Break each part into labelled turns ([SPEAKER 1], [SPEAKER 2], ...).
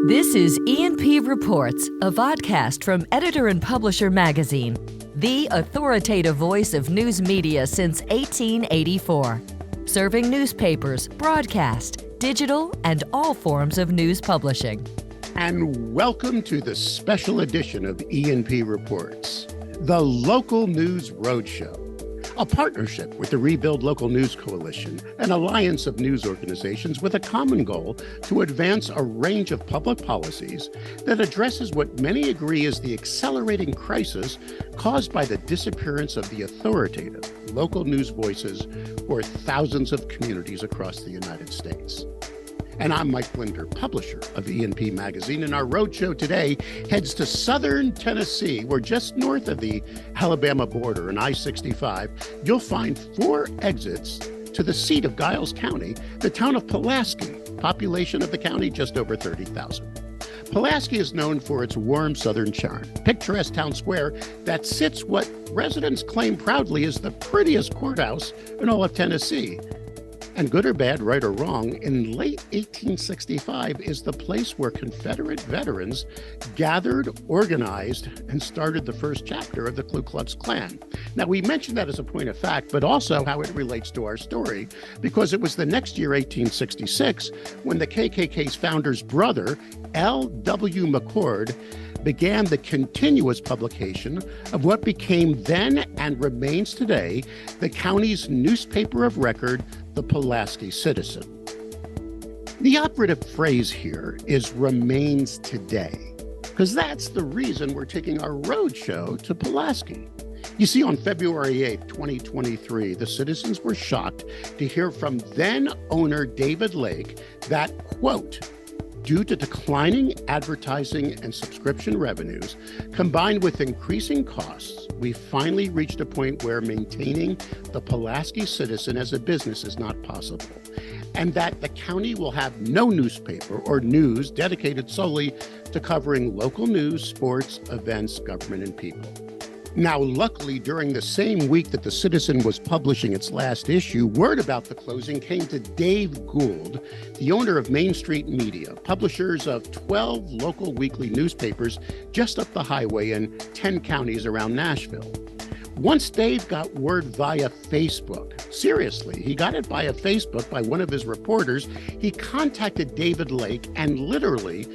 [SPEAKER 1] This is E&P Reports, a vodcast from Editor and Publisher Magazine, the authoritative voice of news media since 1884, serving newspapers, broadcast, digital, and all forms of news publishing.
[SPEAKER 2] And welcome to the special edition of E&P Reports, the Local News Roadshow, a partnership with the Rebuild Local News Coalition, an alliance of news organizations with a common goal to advance a range of public policies that addresses what many agree is the accelerating crisis caused by the disappearance of the authoritative local news voices for thousands of communities across the United States. And I'm Mike Linder, publisher of E&P Magazine, and our roadshow today heads to southern Tennessee, where just north of the Alabama border on I-65, you'll find 4 exits to the seat of Giles County, the town of Pulaski, population of the county just over 30,000. Pulaski is known for its warm southern charm, picturesque town square that sits what residents claim proudly is the prettiest courthouse in all of Tennessee. And good or bad, right or wrong, in late 1865 is the place where Confederate veterans gathered, organized, and started the first chapter of the Ku Klux Klan. Now, we mentioned that as a point of fact, but also how it relates to our story, because it was the next year, 1866, when the KKK's founder's brother, L.W. McCord, began the continuous publication of what became then and remains today the county's newspaper of record, the Pulaski Citizen. The operative phrase here is remains today, because that's the reason we're taking our roadshow to Pulaski. You see, on February 8, 2023, the citizens were shocked to hear from then owner David Lake that, quote, due to declining advertising and subscription revenues, combined with increasing costs, we finally reached a point where maintaining the Pulaski Citizen as a business is not possible, and that the county will have no newspaper or news dedicated solely to covering local news, sports, events, government, and people. Now, luckily, during the same week that the Citizen was publishing its last issue, word about the closing came to Dave Gould, the owner of Main Street Media, publishers of 12 local weekly newspapers just up the highway in 10 counties around Nashville. Once Dave got word via Facebook, seriously, he got it via Facebook by one of his reporters, he contacted David Lake and literally,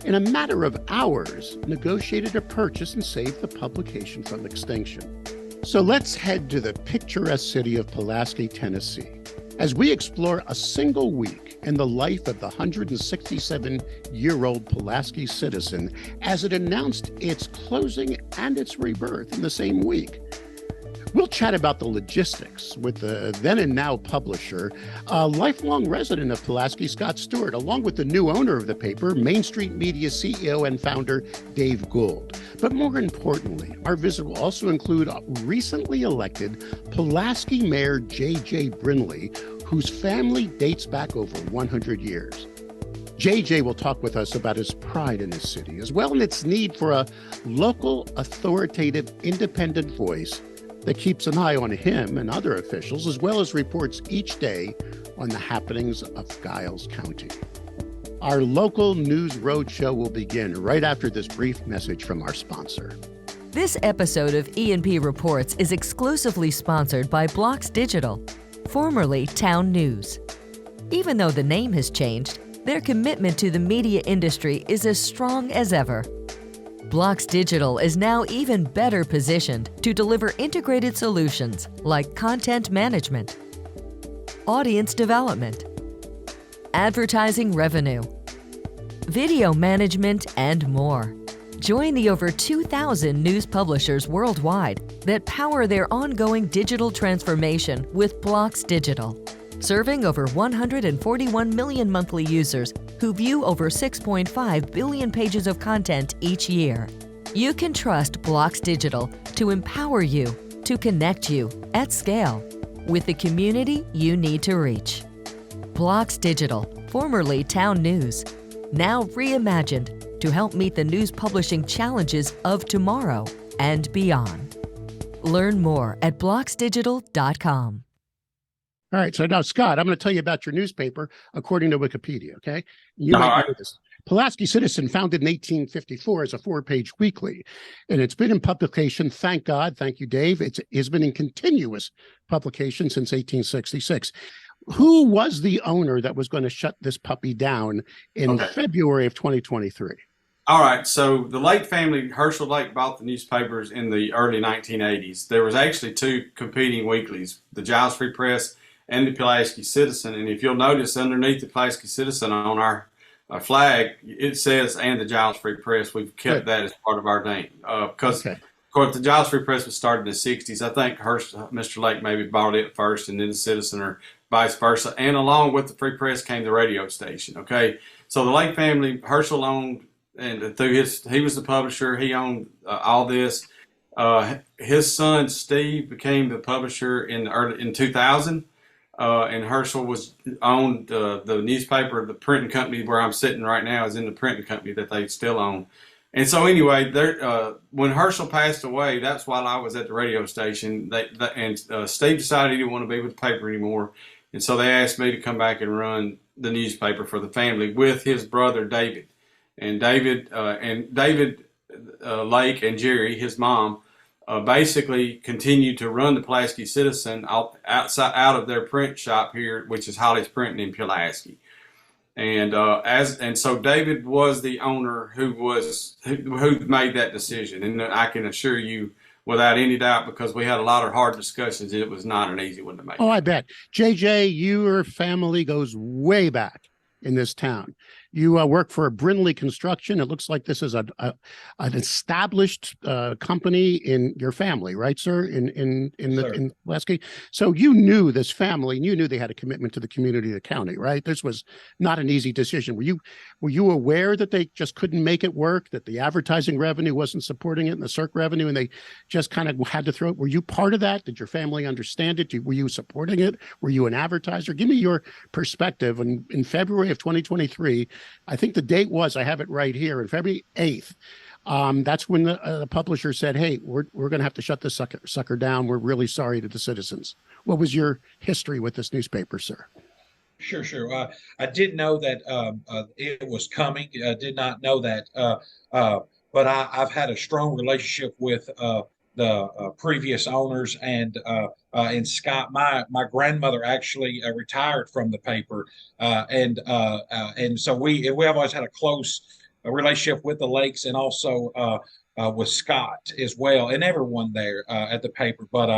[SPEAKER 2] in a matter of hours, negotiated a purchase and saved the publication from extinction. So let's head to the picturesque city of Pulaski, Tennessee, as we explore a single week in the life of the 167-year-old Pulaski Citizen as it announced its closing and its rebirth in the same week. We'll chat about the logistics with the then and now publisher, a lifelong resident of Pulaski, Scott Stewart, along with the new owner of the paper, Main Street Media CEO and founder Dave Gould. But more importantly, our visit will also include recently elected Pulaski Mayor J.J. Brinley, whose family dates back over 100 years. JJ will talk with us about his pride in his city, as well as its need for a local, authoritative, independent voice that keeps an eye on him and other officials, as well as reports each day on the happenings of Giles County. Our local news roadshow will begin right after this brief message from our sponsor.
[SPEAKER 1] This episode of E&P Reports is exclusively sponsored by Blocks Digital, formerly Town News. Even though the name has changed, their commitment to the media industry is as strong as ever. Blocks Digital is now even better positioned to deliver integrated solutions like content management, audience development, advertising revenue, video management, and more. Join the over 2,000 news publishers worldwide that power their ongoing digital transformation with Blocks Digital, serving over 141 million monthly users who view over 6.5 billion pages of content each year. You can trust Blocks Digital to empower you, to connect you at scale with the community you need to reach. Blocks Digital, formerly Town News, now reimagined to help meet the news publishing challenges of tomorrow and beyond. Learn more at blocksdigital.com.
[SPEAKER 2] All right. So now, Scott, I'm going to tell you about your newspaper according to Wikipedia. Okay. You
[SPEAKER 3] All
[SPEAKER 2] might
[SPEAKER 3] right.
[SPEAKER 2] know this. Pulaski Citizen, founded in 1854 as a 4-page weekly, and it's been in publication. Thank God. Thank you, Dave. It's been in continuous publication since 1866. Who was the owner that was going to shut this puppy down in February of 2023?
[SPEAKER 3] All right. So the Lake family, Herschel Lake, bought the newspapers in the early 1980s. There was actually two competing weeklies, the Giles Free Press and the Pulaski Citizen. And if you'll notice underneath the Pulaski Citizen on our flag, it says, and the Giles Free Press. We've kept that as part of our name. Because, of course, the Giles Free Press was started in the 60s. I think Mr. Lake maybe bought it first and then the Citizen, or vice versa. And along with the Free Press came the radio station. Okay. So the Lake family, Herschel owned, and he was the publisher. He owned all this. His son Steve became the publisher in 2000. And Herschel owned the newspaper. The printing company where I'm sitting right now is in the printing company that they still own. And so anyway, when Herschel passed away, that's while I was at the radio station. Steve decided he didn't want to be with the paper anymore, and so they asked me to come back and run the newspaper for the family with his brother David. And David Lake and Jerry, his mom, basically continued to run the Pulaski Citizen out of their print shop here, which is Holly's Printing in Pulaski. And so David was the owner who made that decision. And I can assure you, without any doubt, because we had a lot of hard discussions, it was not an easy one to make.
[SPEAKER 2] Oh, I bet. JJ, your family goes way back in this town. You work for Brindley Construction. It looks like this is an established company in your family, right, sir? In Pulaski. So you knew this family, and you knew they had a commitment to the community of the county, right? This was not an easy decision. Were you aware that they just couldn't make it work, that the advertising revenue wasn't supporting it, and the circ revenue, and they just kind of had to throw it? Were you part of that? Did your family understand it? Were you supporting it? Were you an advertiser? Give me your perspective. And in February of 2023. I think the date was, I have it right here, on February 8th. That's when the publisher said, hey, we're going to have to shut this sucker down. We're really sorry to the citizens. What was your history with this newspaper, sir?
[SPEAKER 4] Sure. I did know that it was coming. I did not know that. But I've had a strong relationship with the previous owners, and Scott, my grandmother actually retired from the paper, and so we've always had a close relationship with the Lakes, and also with Scott as well, and everyone there at the paper. But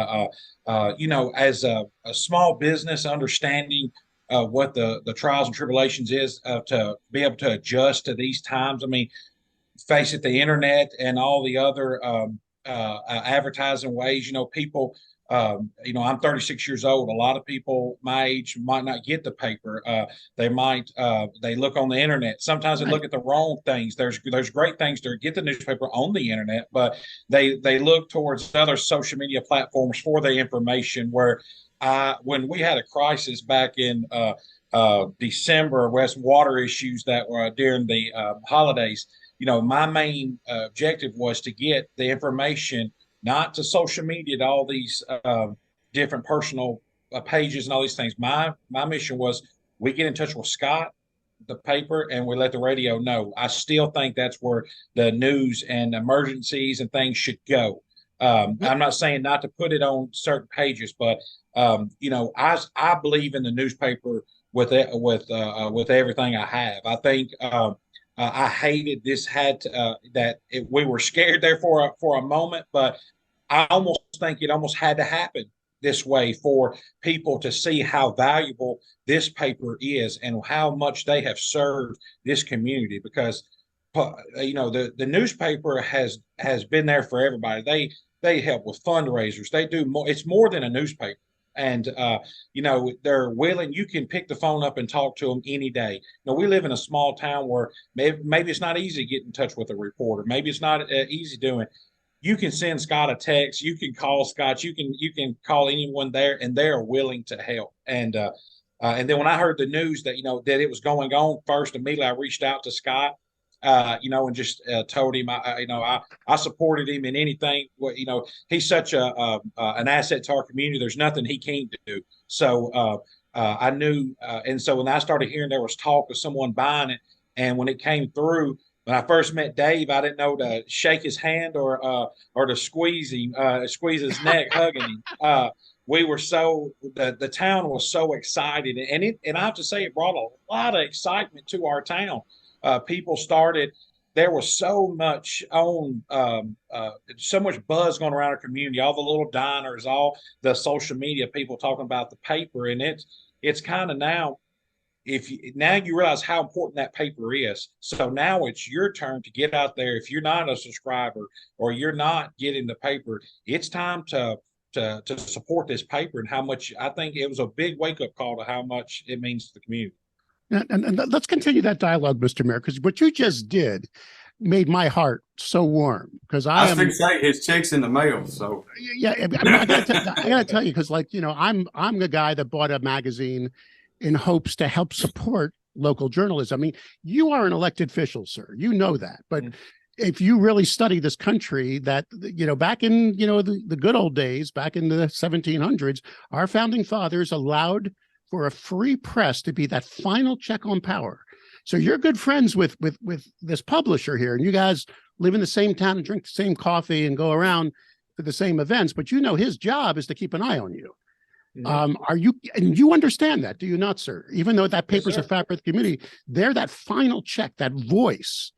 [SPEAKER 4] as a small business, understanding what the trials and tribulations is to be able to adjust to these times. I mean, face it, the internet and all the other advertising ways, people, I'm 36 years old. A lot of people my age might not get the paper. They look on the internet. Sometimes they look at the wrong things. There's great things to get the newspaper on the internet, but they look towards other social media platforms for the information. Where when we had a crisis back in December with water issues that were during the holidays, my main objective was to get the information, not to social media, to all these different personal pages and all these things. My mission was we get in touch with Scott, the paper, and we let the radio know. I still think that's where the news and emergencies and things should go. I'm not saying not to put it on certain pages, but I believe in the newspaper with everything I have. I think. I hated this we were scared there for a moment, but I almost think it almost had to happen this way for people to see how valuable this paper is and how much they have served this community. Because the newspaper has been there for everybody. They help with fundraisers. They do more. It's more than a newspaper. And they're willing. You can pick the phone up and talk to them any day. We live in a small town where maybe it's not easy to get in touch with a reporter. Maybe it's not easy doing. You can send Scott a text. You can call Scott. You can call anyone there, and they are willing to help. And then when I heard the news that that it was going on first, immediately I reached out to Scott, and just told him, I supported him in anything. He's such an asset to our community. There's nothing he can't do. So I knew, and so when I started hearing there was talk of someone buying it, and when it came through, when I first met Dave, I didn't know to shake his hand or to squeeze him, squeeze his neck, hugging him. We were the town was so excited, and I have to say it brought a lot of excitement to our town. People started. There was so much so much buzz going around our community. All the little diners, all the social media people talking about the paper, and it's kind of now. Now you realize how important that paper is. So now it's your turn to get out there. If you're not a subscriber or you're not getting the paper, it's time to support this paper, and how much. I think it was a big wake-up call to how much it means to the community.
[SPEAKER 2] And let's continue that dialogue, Mr. Mayor, because what you just did made my heart so warm. Because I was
[SPEAKER 3] going to say his check's in the mail. So
[SPEAKER 2] yeah, I mean, I gotta tell you, because I'm the guy that bought a magazine in hopes to help support local journalism. I mean, you are an elected official, sir. You know that. But if you really study this country, that, back in, the good old days, back in the 1700s, our founding fathers allowed for a free press to be that final check on power. So you're good friends with this publisher here, and you guys live in the same town and drink the same coffee and go around to the same events, but his job is to keep an eye on you. And you understand that, do you not, sir? Even though that paper's a fabric of the community, they're that final check, that voice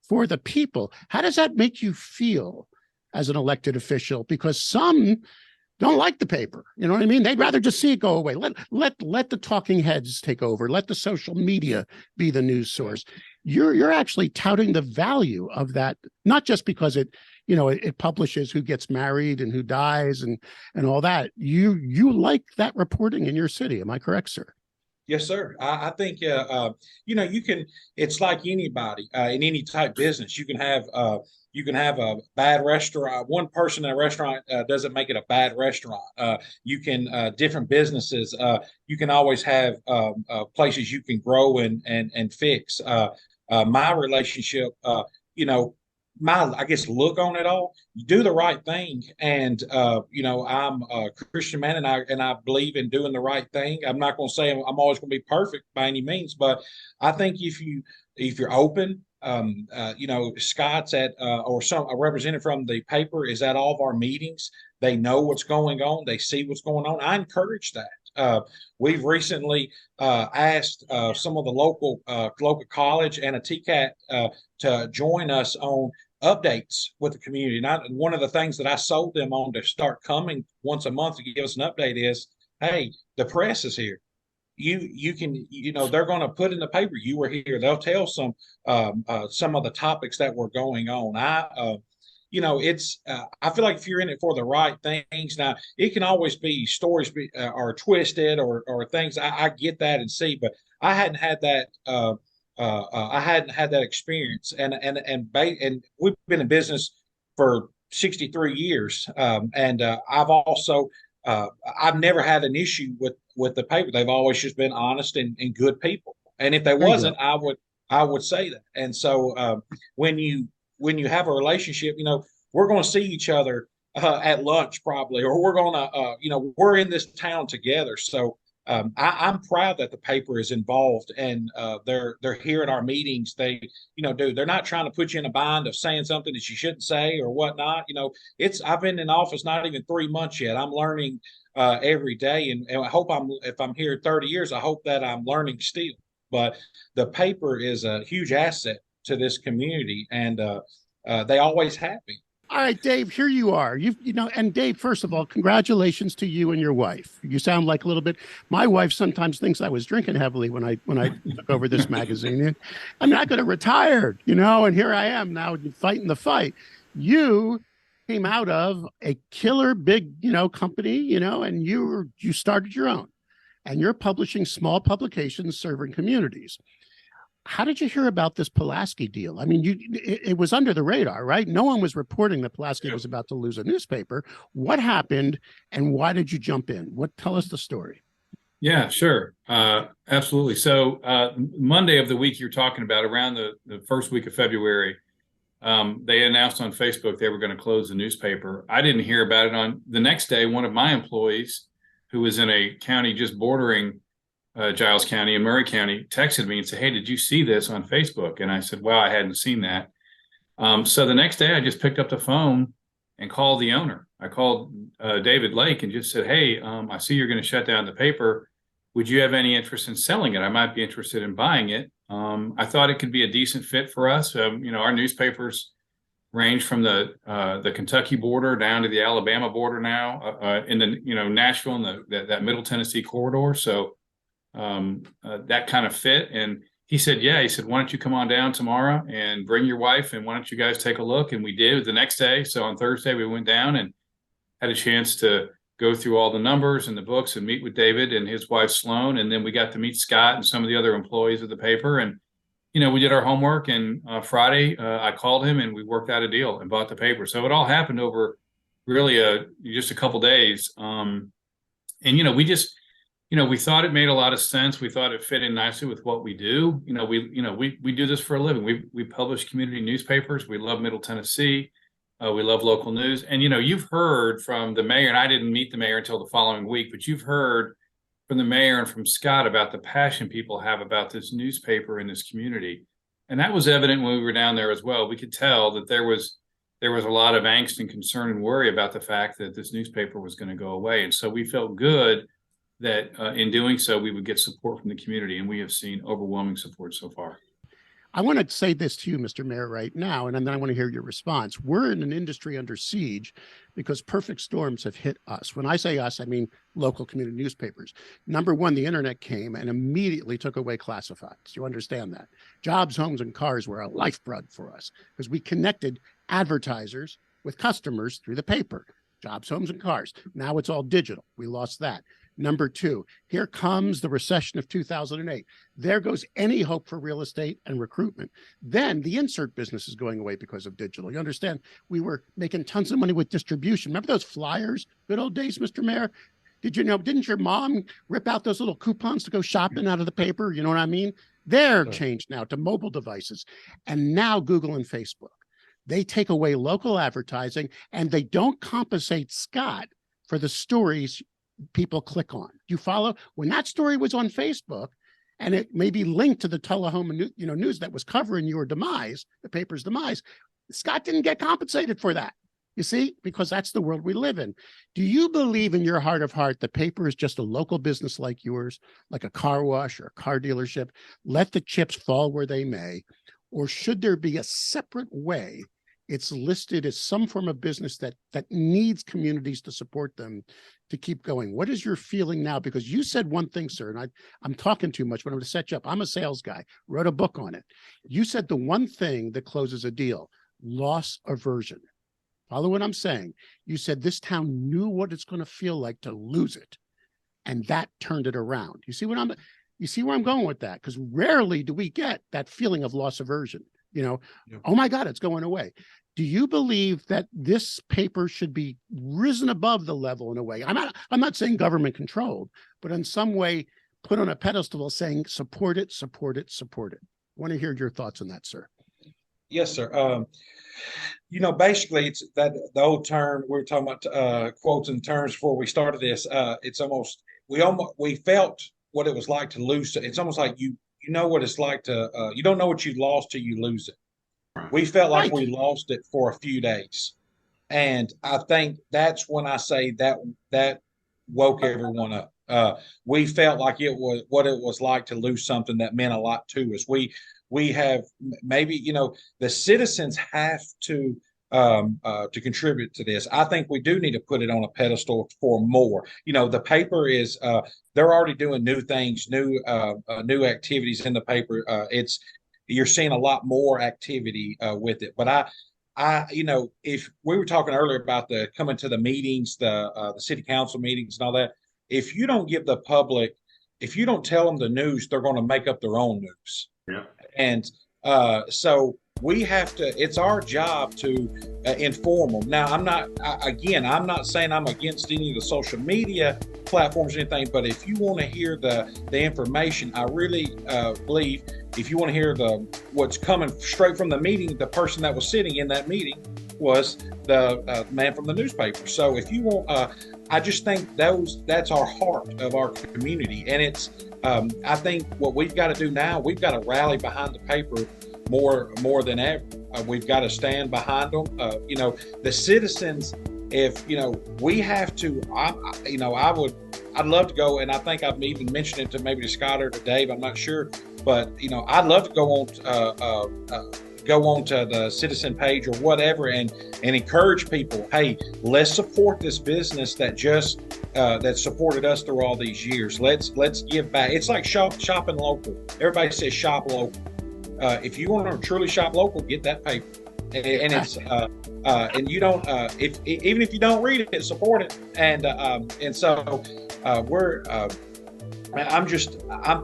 [SPEAKER 2] for the people. How does that make you feel as an elected official? Because some don't like the paper, you know what I mean? They'd rather just see it go away. Let the talking heads take over. Let the social media be the news source. You're actually touting the value of that, not just because it publishes who gets married and who dies and all that. You like that reporting in your city. Am I correct, sir?
[SPEAKER 4] Yes, sir. I think, you can, it's like anybody in any type business. You can have a bad restaurant. One person in a restaurant doesn't make it a bad restaurant. You can, different businesses, you can always have places you can grow and fix. My relationship, I guess, look on it all, you do the right thing. And, I'm a Christian man, and I believe in doing the right thing. I'm not going to say I'm always going to be perfect by any means, but I think if you're open, Scott's at, or a representative from the paper is at all of our meetings. They know what's going on. They see what's going on. I encourage that. We've recently asked some of the local college and a TCAT to join us on updates with the community. And one of the things that I sold them on to start coming once a month to give us an update is, hey, the press is here. You can, they're going to put in the paper, you were here. They'll tell some of the topics that were going on. I feel like if you're in it for the right things, now it can always be stories are twisted or things. I get that and see, but I hadn't had that. I hadn't had that experience, and we've been in business for 63 years, and I've never had an issue with the paper. They've always just been honest and good people, and if they wasn't, I would say that. And so when you have a relationship, we're going to see each other at lunch probably, or we're going to we're in this town together. So I'm proud that the paper is involved, and they're here at our meetings. They're not trying to put you in a bind of saying something that you shouldn't say or whatnot. I've been in office not even 3 months yet. I'm learning every day, and I hope if I'm here 30 years, I hope that I'm learning still. But the paper is a huge asset to this community, and they always have been.
[SPEAKER 2] All right, Dave, here you are. And Dave, first of all, congratulations to you and your wife. You sound like a little bit. My wife sometimes thinks I was drinking heavily when I took over this magazine. I mean, I could have retired, and here I am now fighting the fight. You came out of a killer big, company, and you started your own, and you're publishing small publications serving communities. How did you hear about this PULASKI deal? I mean, it was under the radar, right? No one was reporting that PULASKI was about to lose a newspaper. What happened, and why did you jump in? Tell us the story.
[SPEAKER 5] Yeah, sure. Absolutely. So Monday of the week you're talking about, around the first week of February, they announced on Facebook they were going to close the newspaper. I didn't hear about it on the next day. One of my employees, who was in a county just bordering Giles County and Murray County, texted me and said, "Hey, did you see this on Facebook?" And I said, "Well, I hadn't seen that." So the next day I just picked up the phone and called the owner. I called David Lake and just said, "Hey, I see you're going to shut down the paper. Would you have any interest in selling it? I might be interested in buying it." I thought it could be a decent fit for us. Our newspapers range from the Kentucky border down to the Alabama border now, in the Nashville and that Middle Tennessee corridor. So that kind of fit. And he said, "Yeah." He said, "Why don't you come on down tomorrow and bring your wife, and why don't you guys take a look?" And we did the next day. So on Thursday we went down and had a chance to go through all the numbers and the books and meet with David and his wife Sloan, and then we got to meet Scott and some of the other employees of the paper. And we did our homework. And Friday I called him and we worked out a deal and bought the paper. So it all happened over really just a couple days. And we thought it made a lot of sense. We thought it fit in nicely with what we do. We do this for a living. We publish community newspapers. We love Middle Tennessee. We love local news. And, you've heard from the mayor, and I didn't meet the mayor until the following week, but you've heard from the mayor and from Scott about the passion people have about this newspaper in this community. And that was evident when we were down there as well. We could tell that there was a lot of angst and concern and worry about the fact that this newspaper was going to go away. And so we felt good that in doing so, we would get support from the community. And we have seen overwhelming support so far.
[SPEAKER 2] I want to say this to you, Mr. Mayor, right now, and then I want to hear your response. We're in an industry under siege because perfect storms have hit us. When I say us, I mean local community newspapers. Number one, the internet came and immediately took away classifieds. You understand that? Jobs, homes, and cars were a lifeblood for us because we connected advertisers with customers through the paper. Jobs, homes, and cars. Now it's all digital. We lost that. Number two, here comes the recession of 2008. There goes any hope for real estate and recruitment. Then the insert business is going away because of digital. You understand? We were making tons of money with distribution. Remember those flyers? Good old days, Mr. Mayor? Didn't your mom rip out those little coupons to go shopping out of the paper? You know what I mean? They're changed now to mobile devices. And now Google and Facebook. They take away local advertising and they don't compensate Scott for the stories people click on. You follow? When that story was on Facebook and it may be linked to the Tullahoma news that was covering your demise, the paper's demise, Scott didn't get compensated for that. You see, because that's the world we live in. Do you believe in your heart of heart the paper is just a local business like yours, like a car wash or a car dealership? Let the chips fall where they may. Or should there be a separate way it's listed as some form of business that needs communities to support them to keep going? What is your feeling now? Because you said one thing, sir, and I'm talking too much, but I'm going to set you up. I'm a sales guy, wrote a book on it. You said the one thing that closes a deal, loss aversion. Follow what I'm saying. You said this town knew what it's going to feel like to lose it, and that turned it around. You see where I'm going with that? Because rarely do we get that feeling of loss aversion. Oh my God, it's going away. Do you believe that this paper should be risen above the level in a way? I'm not saying government controlled, but in some way put on a pedestal saying support it, support it, support it. I want to hear your thoughts on that, sir.
[SPEAKER 4] Yes, sir. Basically it's that the old term we were talking about, quotes and terms before we started this. It's almost we felt what it was like to lose. It's almost like you know what it's like to you don't know what you lost till you lose it. We felt like we lost it for a few days. And I think that's when I say that woke everyone up. We felt like it was what it was like to lose something that meant a lot to us. We have maybe, the citizens have to contribute to this. I think we do need to put it on a pedestal for more. The paper is they're already doing new things, new activities in the paper. You're seeing a lot more activity with it. But if we were talking earlier about the coming to the meetings, the city council meetings and all that, if you don't give the public, if you don't tell them the news, they're going to make up their own news.
[SPEAKER 3] Yeah.
[SPEAKER 4] And so we have to, it's our job to inform them. Now, I'm not saying I'm against any of the social media platforms or anything, but if you want to hear the information, I really believe if you want to hear what's coming straight from the meeting, the person that was sitting in that meeting was the man from the newspaper. So if you want, I just think that's our heart of our community. And it's, I think what we've got to do now, we've got to rally behind the paper more than ever. We've got to stand behind them. The citizens, if, we have to, I'd love to go, and I think I've even mentioned it to maybe to Scott or to Dave, I'm not sure, but, I'd love to go on to the citizen page or whatever and encourage people, hey, let's support this business that just that supported us through all these years. Let's give back. It's like shopping local. Everybody says shop local. If you want to truly shop local, get that paper. And it's and you don't even if you don't read it, support it. And so I'm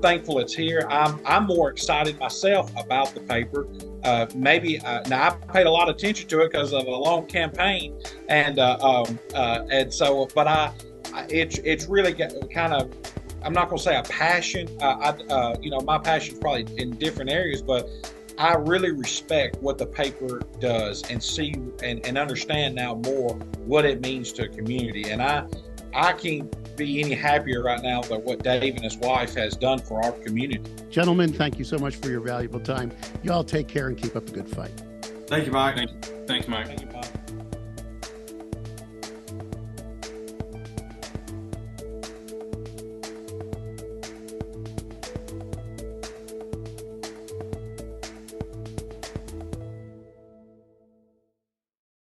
[SPEAKER 4] thankful it's here. I'm more excited myself about the paper. Now I paid a lot of attention to it because of a long campaign, and so, but it's really kind of, I'm not going to say a passion. My passion is probably in different areas, but I really respect what the paper does and see and understand now more what it means to a community. And I can't be any happier right now than what Dave and his wife has done for our community.
[SPEAKER 2] Gentlemen, thank you so much for your valuable time. You all take care and keep up a good fight.
[SPEAKER 3] Thank you, Mike.
[SPEAKER 5] Thanks, Mike.
[SPEAKER 4] Thank you, Mike.